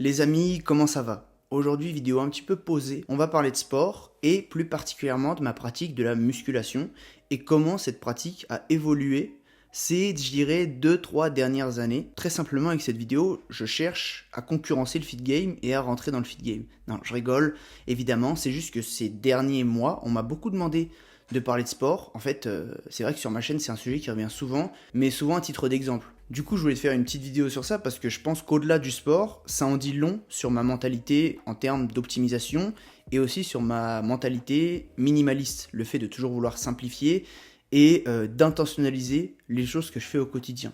Les amis, comment ça va? Aujourd'hui, vidéo un petit peu posée, on va parler de sport et plus particulièrement de ma pratique de la musculation et comment cette pratique a évolué ces, je dirais, 2-3 dernières années. Très simplement, avec cette vidéo, je cherche à concurrencer le fit game et à rentrer dans le fit game. Non, je rigole, évidemment, c'est juste que ces derniers mois, on m'a beaucoup demandé de parler de sport. En fait, c'est vrai que sur ma chaîne, c'est un sujet qui revient souvent, mais souvent à titre d'exemple. Du coup, je voulais te faire une petite vidéo sur ça parce que je pense qu'au-delà du sport, ça en dit long sur ma mentalité en termes d'optimisation et aussi sur ma mentalité minimaliste, le fait de toujours vouloir simplifier et d'intentionnaliser les choses que je fais au quotidien.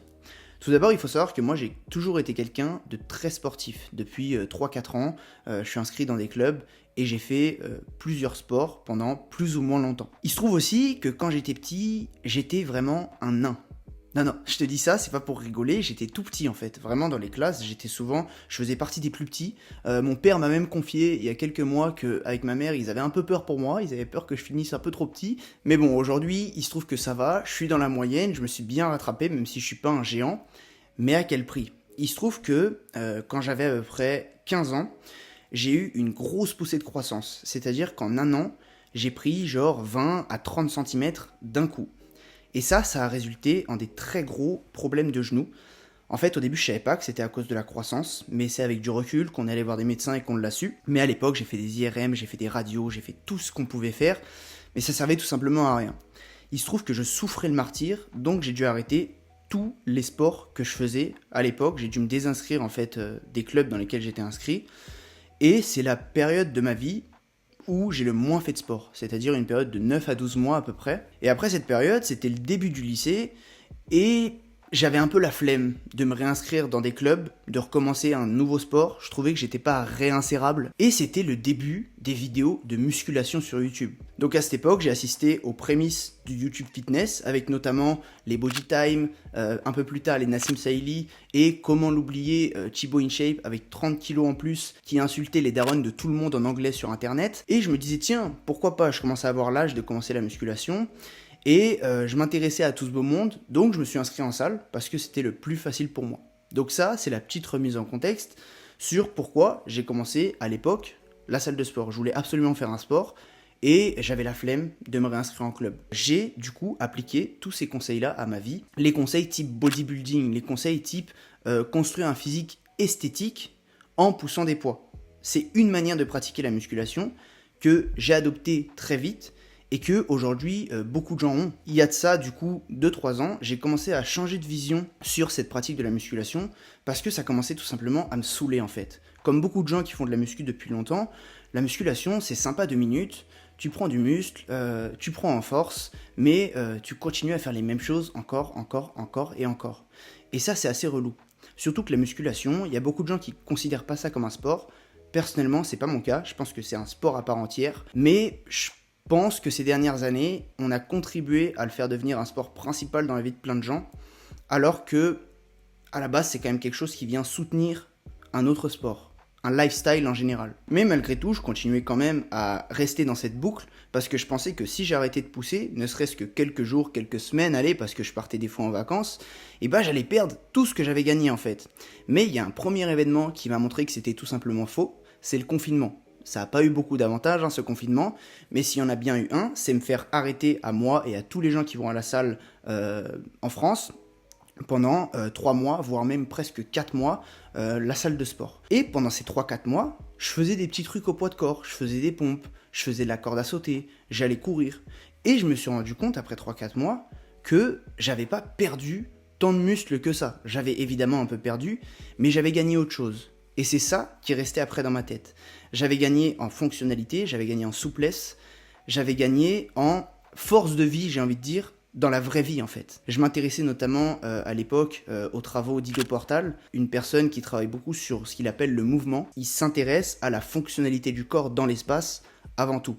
Tout d'abord, il faut savoir que moi, j'ai toujours été quelqu'un de très sportif. Depuis 3-4 ans, je suis inscrit dans des clubs et j'ai fait plusieurs sports pendant plus ou moins longtemps. Il se trouve aussi que quand j'étais petit, j'étais vraiment un nain. Non, je te dis ça, c'est pas pour rigoler, j'étais tout petit en fait. Vraiment dans les classes, je faisais partie des plus petits. Mon père m'a même confié il y a quelques mois qu'avec ma mère, ils avaient un peu peur pour moi, ils avaient peur que je finisse un peu trop petit. Mais bon, aujourd'hui, il se trouve que ça va, je suis dans la moyenne, je me suis bien rattrapé, même si je suis pas un géant. Mais à quel prix? Il se trouve que quand j'avais à peu près 15 ans, j'ai eu une grosse poussée de croissance. C'est-à-dire qu'en un an, j'ai pris genre 20 à 30 cm d'un coup. Et ça a résulté en des très gros problèmes de genoux. En fait, au début, je savais pas que c'était à cause de la croissance, mais c'est avec du recul qu'on est allé voir des médecins et qu'on l'a su. Mais à l'époque, j'ai fait des IRM, j'ai fait des radios, j'ai fait tout ce qu'on pouvait faire, mais ça servait tout simplement à rien. Il se trouve que je souffrais le martyre, donc j'ai dû arrêter tous les sports que je faisais à l'époque. J'ai dû me désinscrire en fait des clubs dans lesquels j'étais inscrit. Et c'est la période de ma vie où j'ai le moins fait de sport, c'est-à-dire une période de 9 à 12 mois à peu près. Et après cette période, c'était le début du lycée, et j'avais un peu la flemme de me réinscrire dans des clubs, de recommencer un nouveau sport, je trouvais que j'étais pas réinsérable, et c'était le début des vidéos de musculation sur YouTube. Donc à cette époque, j'ai assisté aux prémices du YouTube Fitness, avec notamment les Body Time, un peu plus tard les Nassim Saïli, et comment l'oublier, Thibaut InShape avec 30 kilos en plus, qui insultait les darons de tout le monde en anglais sur internet. Et je me disais tiens, pourquoi pas, je commençais à avoir l'âge de commencer la musculation, et je m'intéressais à tout ce beau monde, donc je me suis inscrit en salle, parce que c'était le plus facile pour moi. Donc ça, c'est la petite remise en contexte sur pourquoi j'ai commencé à l'époque la salle de sport. Je voulais absolument faire un sport, et j'avais la flemme de me réinscrire en club. J'ai du coup appliqué tous ces conseils-là à ma vie. Les conseils type bodybuilding, les conseils type construire un physique esthétique en poussant des poids. C'est une manière de pratiquer la musculation que j'ai adoptée très vite et que aujourd'hui beaucoup de gens ont. Il y a de ça du coup 2-3 ans, j'ai commencé à changer de vision sur cette pratique de la musculation parce que ça commençait tout simplement à me saouler en fait. Comme beaucoup de gens qui font de la muscu depuis longtemps, la musculation c'est sympa 2 minutes, tu prends du muscle, tu prends en force, mais tu continues à faire les mêmes choses encore et encore. Et ça c'est assez relou. Surtout que la musculation, il y a beaucoup de gens qui considèrent pas ça comme un sport. Personnellement, c'est pas mon cas, je pense que c'est un sport à part entière, mais je pense que ces dernières années, on a contribué à le faire devenir un sport principal dans la vie de plein de gens, alors que, à la base, c'est quand même quelque chose qui vient soutenir un autre sport, un lifestyle en général. Mais malgré tout, je continuais quand même à rester dans cette boucle, parce que je pensais que si j'arrêtais de pousser, ne serait-ce que quelques jours, quelques semaines, allez, parce que je partais des fois en vacances, et bah j'allais perdre tout ce que j'avais gagné en fait. Mais il y a un premier événement qui m'a montré que c'était tout simplement faux, c'est le confinement. Ça n'a pas eu beaucoup d'avantages, ce confinement, mais s'il y en a bien eu un, c'est me faire arrêter à moi et à tous les gens qui vont à la salle en France pendant 3 mois, voire même presque 4 mois, la salle de sport. Et pendant ces 3-4 mois, je faisais des petits trucs au poids de corps, je faisais des pompes, je faisais de la corde à sauter, j'allais courir. Et je me suis rendu compte après 3-4 mois que j'avais pas perdu tant de muscles que ça. J'avais évidemment un peu perdu, mais j'avais gagné autre chose. Et c'est ça qui restait après dans ma tête. J'avais gagné en fonctionnalité, j'avais gagné en souplesse, j'avais gagné en force de vie, j'ai envie de dire, dans la vraie vie en fait. Je m'intéressais notamment à l'époque aux travaux d'Ido Portal, une personne qui travaille beaucoup sur ce qu'il appelle le mouvement. Il s'intéresse à la fonctionnalité du corps dans l'espace avant tout.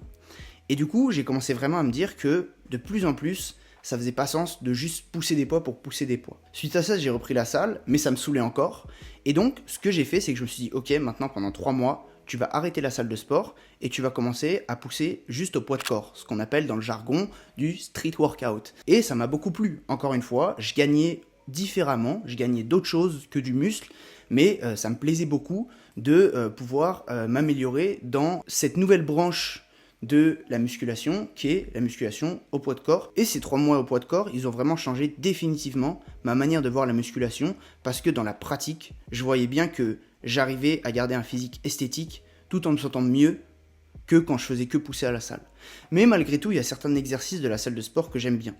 Et du coup, j'ai commencé vraiment à me dire que de plus en plus, ça faisait pas sens de juste pousser des poids pour pousser des poids. Suite à ça, j'ai repris la salle, mais ça me saoulait encore. Et donc, ce que j'ai fait, c'est que je me suis dit, ok, maintenant pendant 3 mois, tu vas arrêter la salle de sport et tu vas commencer à pousser juste au poids de corps, ce qu'on appelle dans le jargon du street workout. Et ça m'a beaucoup plu. Encore une fois, je gagnais différemment, je gagnais d'autres choses que du muscle, mais ça me plaisait beaucoup de pouvoir m'améliorer dans cette nouvelle branche de la musculation, qui est la musculation au poids de corps. Et ces 3 mois au poids de corps, ils ont vraiment changé définitivement ma manière de voir la musculation, parce que dans la pratique, je voyais bien que j'arrivais à garder un physique esthétique tout en me sentant mieux que quand je faisais que pousser à la salle. Mais malgré tout, il y a certains exercices de la salle de sport que j'aime bien.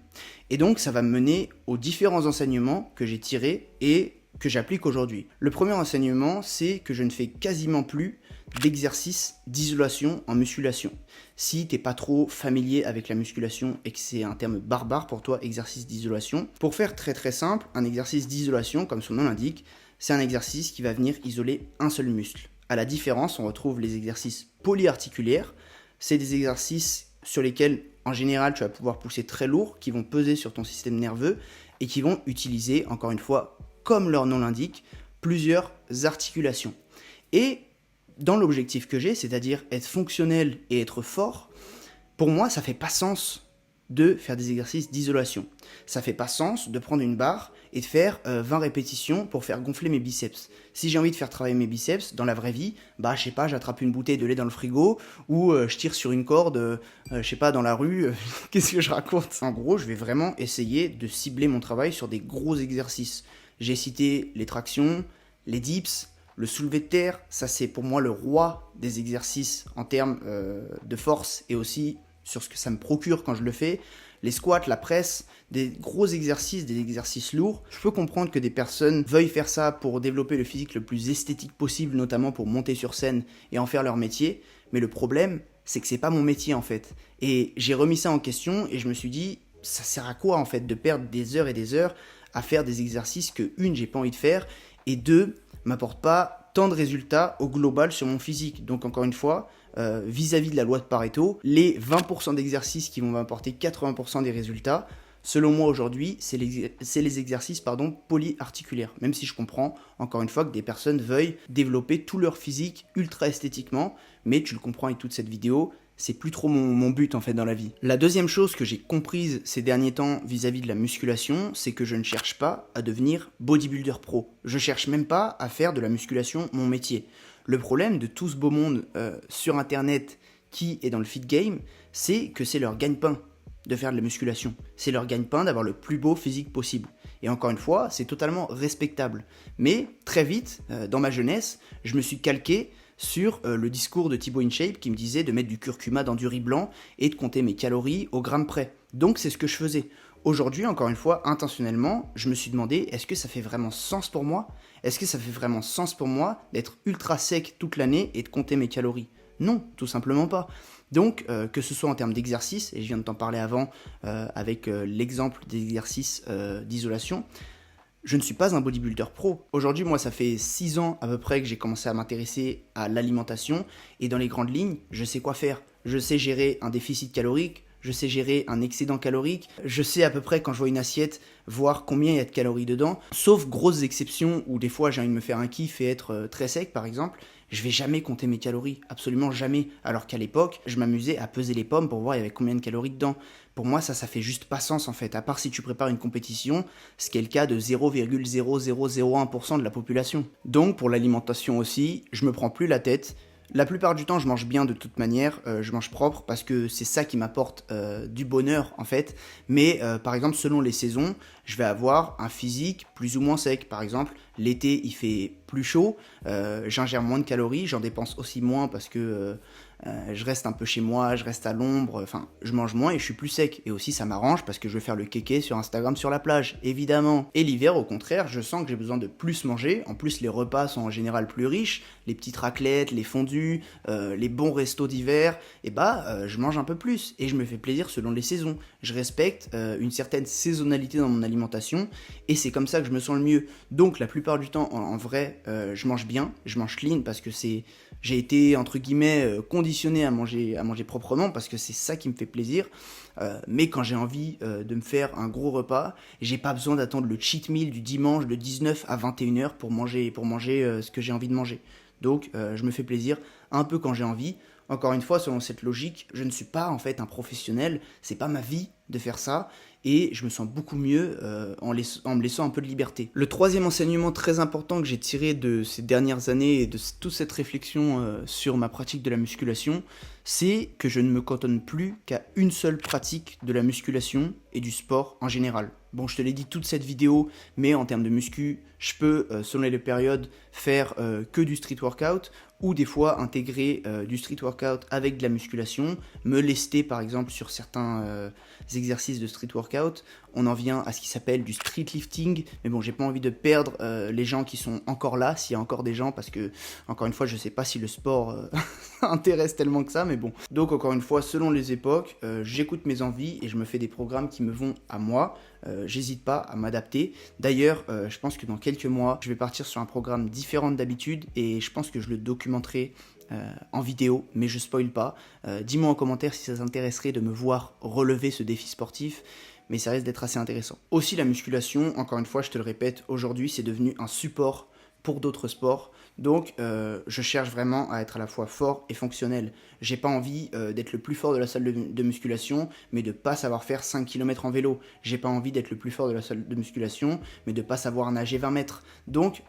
Et donc, ça va me mener aux différents enseignements que j'ai tirés et que j'applique aujourd'hui. Le premier enseignement, c'est que je ne fais quasiment plus d'exercices d'isolation en musculation. Si t'es pas trop familier avec la musculation et que c'est un terme barbare pour toi, exercice d'isolation, pour faire très très simple, un exercice d'isolation, comme son nom l'indique, c'est un exercice qui va venir isoler un seul muscle. À la différence, on retrouve les exercices polyarticulaires. C'est des exercices sur lesquels, en général, tu vas pouvoir pousser très lourd, qui vont peser sur ton système nerveux et qui vont utiliser, encore une fois, comme leur nom l'indique, plusieurs articulations. Et dans l'objectif que j'ai, c'est-à-dire être fonctionnel et être fort, pour moi, ça fait pas sens de faire des exercices d'isolation. Ça fait pas sens de prendre une barre et de faire 20 répétitions pour faire gonfler mes biceps. Si j'ai envie de faire travailler mes biceps dans la vraie vie, je sais pas, j'attrape une bouteille de lait dans le frigo ou je tire sur une corde, je sais pas, dans la rue. Qu'est-ce que je raconte? En gros, je vais vraiment essayer de cibler mon travail sur des gros exercices. J'ai cité les tractions, les dips, le soulevé de terre. Ça, c'est pour moi le roi des exercices en termes de force et aussi sur ce que ça me procure quand je le fais. Les squats, la presse, des gros exercices, des exercices lourds. Je peux comprendre que des personnes veuillent faire ça pour développer le physique le plus esthétique possible, notamment pour monter sur scène et en faire leur métier. Mais le problème, c'est que c'est pas mon métier en fait. Et j'ai remis ça en question et je me suis dit, ça sert à quoi en fait de perdre des heures et des heures à faire des exercices que, une, j'ai pas envie de faire, et deux, m'apportent pas tant de résultats au global sur mon physique. Donc encore une fois, vis-à-vis de la loi de Pareto, les 20% d'exercices qui vont m'apporter 80% des résultats, selon moi aujourd'hui, c'est les exercices polyarticulaires. Même si je comprends, encore une fois, que des personnes veuillent développer tout leur physique ultra esthétiquement, mais tu le comprends avec toute cette vidéo, c'est plus trop mon but en fait dans la vie. La deuxième chose que j'ai comprise ces derniers temps vis-à-vis de la musculation, c'est que je ne cherche pas à devenir bodybuilder pro. Je cherche même pas à faire de la musculation mon métier. Le problème de tout ce beau monde sur internet qui est dans le fit game, c'est que c'est leur gagne-pain de faire de la musculation. C'est leur gagne-pain d'avoir le plus beau physique possible. Et encore une fois, c'est totalement respectable. Mais très vite, dans ma jeunesse, je me suis calqué sur le discours de Thibaut InShape qui me disait de mettre du curcuma dans du riz blanc et de compter mes calories au gramme près. Donc c'est ce que je faisais. Aujourd'hui, encore une fois, intentionnellement, je me suis demandé, est-ce que ça fait vraiment sens pour moi? Est-ce que ça fait vraiment sens pour moi d'être ultra sec toute l'année et de compter mes calories? Non, tout simplement pas. Donc, que ce soit en termes d'exercice, et je viens de t'en parler avant avec l'exemple des exercices d'isolation, je ne suis pas un bodybuilder pro. Aujourd'hui, moi, ça fait 6 ans à peu près que j'ai commencé à m'intéresser à l'alimentation, et dans les grandes lignes, je sais quoi faire. Je sais gérer un déficit calorique, je sais gérer un excédent calorique, je sais à peu près quand je vois une assiette, voir combien il y a de calories dedans, sauf grosses exceptions où des fois j'ai envie de me faire un kiff et être très sec par exemple, je vais jamais compter mes calories, absolument jamais, alors qu'à l'époque, je m'amusais à peser les pommes pour voir il y avait combien de calories dedans. Pour moi, ça fait juste pas sens en fait, à part si tu prépares une compétition, ce qui est le cas de 0,0001% de la population. Donc pour l'alimentation aussi, je me prends plus la tête. La plupart du temps, je mange bien de toute manière, je mange propre parce que c'est ça qui m'apporte du bonheur en fait. Mais par exemple, selon les saisons, je vais avoir un physique plus ou moins sec. Par exemple, l'été, il fait plus chaud, j'ingère moins de calories, j'en dépense aussi moins parce que je reste un peu chez moi, je reste à l'ombre, enfin, je mange moins et je suis plus sec. Et aussi, ça m'arrange parce que je vais faire le kéké sur Instagram sur la plage, évidemment. Et l'hiver, au contraire, je sens que j'ai besoin de plus manger. En plus, les repas sont en général plus riches, les petites raclettes, les fondus, les bons restos d'hiver, et je mange un peu plus et je me fais plaisir selon les saisons. Je respecte une certaine saisonnalité dans mon alimentation et c'est comme ça que je me sens le mieux. Donc, la plupart du temps, en vrai, je mange bien, je mange clean parce que j'ai été, entre guillemets, conditionné à manger proprement parce que c'est ça qui me fait plaisir. Mais quand j'ai envie de me faire un gros repas, j'ai pas besoin d'attendre le cheat meal du dimanche de 19 à 21h pour manger ce que j'ai envie de manger. Donc je me fais plaisir un peu quand j'ai envie. Encore une fois, selon cette logique, je ne suis pas en fait un professionnel, c'est pas ma vie de faire ça, et je me sens beaucoup mieux en me laissant un peu de liberté. Le troisième enseignement très important que j'ai tiré de ces dernières années et de toute cette réflexion sur ma pratique de la musculation, c'est que je ne me cantonne plus qu'à une seule pratique de la musculation et du sport en général. Bon, je te l'ai dit toute cette vidéo, mais en termes de muscu, je peux, selon les périodes, faire que du street workout, ou des fois intégrer du street workout avec de la musculation, me lester par exemple sur certains exercices de street workout. On en vient à ce qui s'appelle du street lifting, mais bon, j'ai pas envie de perdre les gens qui sont encore là, s'il y a encore des gens, parce que, encore une fois, je sais pas si le sport intéresse tellement que ça, mais bon. Donc, encore une fois, selon les époques, j'écoute mes envies et je me fais des programmes qui me vont à moi. J'hésite pas à m'adapter. D'ailleurs, je pense que dans quelques mois, je vais partir sur un programme différent d'habitude et je pense que je le documenterai en vidéo, mais je spoil pas. Dis-moi en commentaire si ça t'intéresserait de me voir relever ce défi sportif, mais ça risque d'être assez intéressant. Aussi la musculation, encore une fois, je te le répète, aujourd'hui c'est devenu un support pour d'autres sports. Donc je cherche vraiment à être à la fois fort et fonctionnel. J'ai pas envie d'être le plus fort de la salle de musculation, mais de pas savoir faire 5 km en vélo. J'ai pas envie d'être le plus fort de la salle de musculation, mais de pas savoir nager 20 mètres. Donc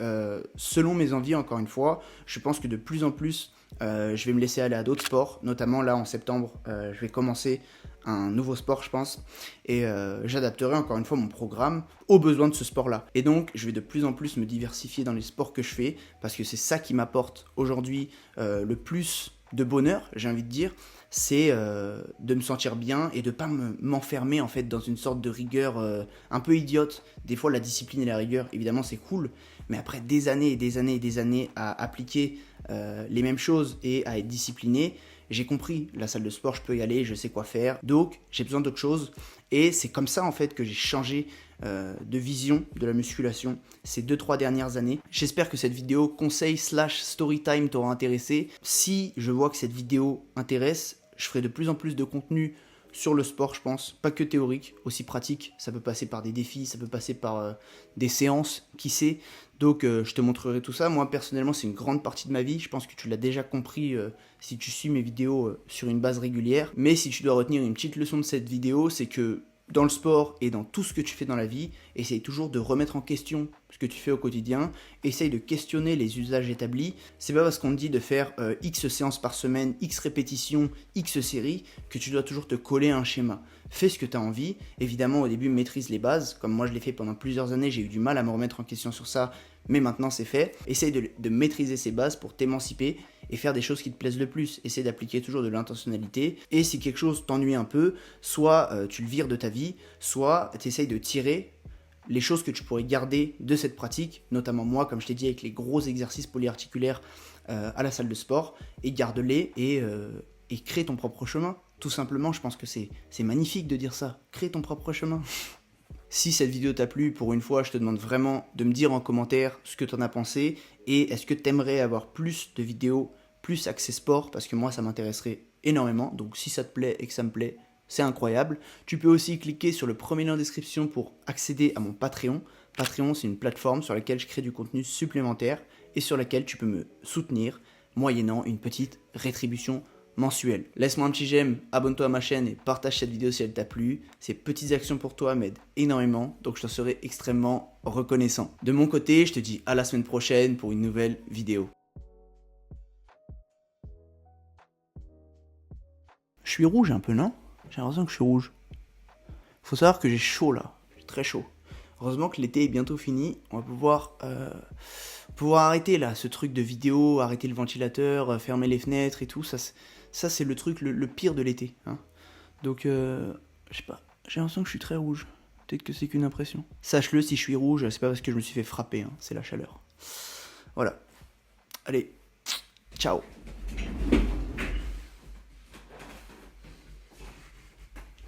selon mes envies, encore une fois, je pense que de plus en plus, je vais me laisser aller à d'autres sports. Notamment là en septembre, je vais commencer un nouveau sport, je pense, et j'adapterai encore une fois mon programme aux besoins de ce sport-là. Et donc, je vais de plus en plus me diversifier dans les sports que je fais, parce que c'est ça qui m'apporte aujourd'hui le plus de bonheur, j'ai envie de dire, c'est de me sentir bien et de pas m'enfermer en fait dans une sorte de rigueur un peu idiote. Des fois, la discipline et la rigueur, évidemment, c'est cool, mais après des années et des années et des années à appliquer les mêmes choses et à être discipliné, j'ai compris, la salle de sport, je peux y aller, je sais quoi faire, donc j'ai besoin d'autre chose. Et c'est comme ça en fait que j'ai changé de vision de la musculation ces 2-3 dernières années. J'espère que cette vidéo conseil / storytime t'aura intéressé. Si je vois que cette vidéo intéresse, je ferai de plus en plus de contenu sur le sport, je pense, pas que théorique, aussi pratique. Ça peut passer par des défis, ça peut passer par des séances, qui sait. Donc je te montrerai tout ça. Moi personnellement, c'est une grande partie de ma vie. Je pense que tu l'as déjà compris si tu suis mes vidéos sur une base régulière. Mais si tu dois retenir une petite leçon de cette vidéo, c'est que dans le sport et dans tout ce que tu fais dans la vie, essaye toujours de remettre en question ce que tu fais au quotidien, essaye de questionner les usages établis. C'est pas parce qu'on te dit de faire X séances par semaine, X répétitions, X séries, que tu dois toujours te coller à un schéma. Fais ce que tu as envie. Évidemment, au début, maîtrise les bases. Comme moi, je l'ai fait pendant plusieurs années, j'ai eu du mal à me remettre en question sur ça, mais maintenant, c'est fait. Essaye de maîtriser ces bases pour t'émanciper et faire des choses qui te plaisent le plus. Essaye d'appliquer toujours de l'intentionnalité. Et si quelque chose t'ennuie un peu, soit tu le vires de ta vie, soit tu essayes de tirer les choses que tu pourrais garder de cette pratique, notamment moi, comme je t'ai dit, avec les gros exercices polyarticulaires à la salle de sport, et garde-les et crée ton propre chemin. Tout simplement, je pense que c'est magnifique de dire ça. Crée ton propre chemin. Si cette vidéo t'a plu, pour une fois, je te demande vraiment de me dire en commentaire ce que tu en as pensé et est-ce que tu aimerais avoir plus de vidéos, plus axées sport, parce que moi, ça m'intéresserait énormément. Donc si ça te plaît et que ça me plaît, c'est incroyable. Tu peux aussi cliquer sur le premier lien en description pour accéder à mon Patreon. Patreon, c'est une plateforme sur laquelle je crée du contenu supplémentaire et sur laquelle tu peux me soutenir moyennant une petite rétribution mensuelle. Laisse-moi un petit j'aime, abonne-toi à ma chaîne et partage cette vidéo si elle t'a plu. Ces petites actions pour toi m'aident énormément, donc je t'en serai extrêmement reconnaissant. De mon côté, je te dis à la semaine prochaine pour une nouvelle vidéo. Je suis rouge un peu, non? J'ai l'impression que je suis rouge. Faut savoir que j'ai chaud là, j'ai très chaud. Heureusement que l'été est bientôt fini, on va pouvoir arrêter là ce truc de vidéo, arrêter le ventilateur, fermer les fenêtres et tout. Ça c'est le truc le pire de l'été. Hein. Donc, je sais pas, j'ai l'impression que je suis très rouge. Peut-être que c'est qu'une impression. Sache-le, si je suis rouge, c'est pas parce que je me suis fait frapper, hein, c'est la chaleur. Voilà. Allez, ciao.